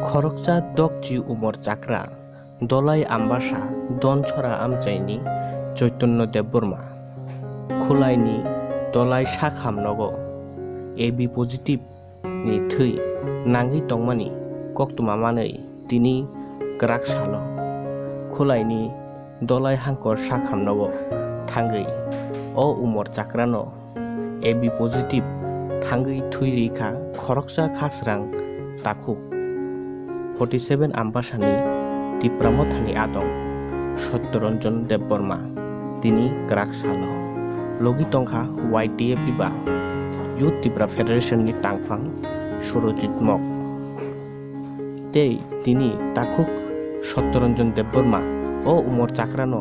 খরকচা দকজি উমর চাকরা দলাই আম্বাসা দনছড়া আমচাইনি চৈতন্য দেববর্মা খুলাইনি দলাই সাখামনগ AB positive ni thui nangi tongmani koktuma manei tini grak salo khulaini dolai hangkor sakhamnogo thangei o umor chakrano ab positive thangei thui rikha khoroksa khasrang takhuk 47 ambasani tipramothani adong Satyaranjan Debbarma তিনি গ্রাক সালো লগি তংখা YTF বিবা youth Tripura ফেডারেশনनि টাংফাং Surajit mock তিনি তাকুক সত্যরঞ্জন দেববর্মা ও উমর চাকরানো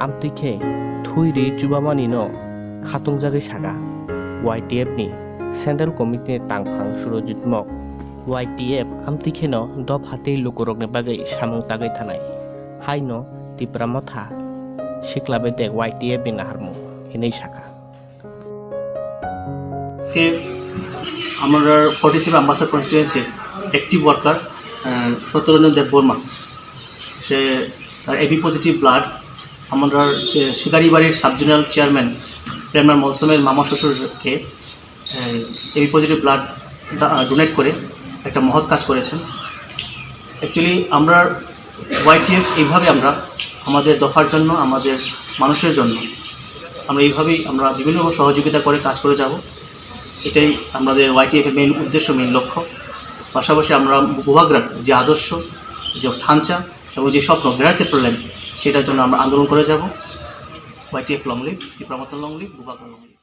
আমতিখে থুইরি চুবামানি ন খাতুং জাগै সাগা YTF ni সেন্ট্রাল কমিটিनि টাংফাং সুরজিৎ মক YTF আমতিখে ন দব হাতেই লোকরকनि বাগै সামুং তাগै थानाय हाइनो ত্রিপুরা মথা শিকলাবে দেখ YTF ni নাহারমু হিनै সাকা আমরা 47 আম্বাসা কনস্টিটুয়েন্সির অ্যাক্টিভ ওয়ার্কার সত্যরঞ্জন দেববর্মা সে এবি পজিটিভ ব্লাড আমরা যে শিকারি বাড়ির সাবজোনাল চেয়ারম্যান প্রেমার মৌসুমের মামা শ্বশুরকে এবি পজিটিভ ব্লাড ডোনেট করে একটা মহৎ কাজ করেছেন। অ্যাকচুয়ালি আমরা YTF এইভাবে আমরা আমাদের দফার জন্য আমাদের মানুষের জন্য আমরা এইভাবেই আমরা বিভিন্ন সহযোগিতা করে কাজ করে যাব। এটাই আমাদের YTF এর মেইন উদ্দেশ্য, মেইন লক্ষ্য। পাশাপাশি আমরা ভূভাগরার যে আদর্শ, যে থানচা এবং যে স্বপ্ন বেড়াতে পারলেন সেটার জন্য আমরা আন্দোলন করে যাব। YTF long live, Tripura Motha long live, ভূভাগরা লং লিভ।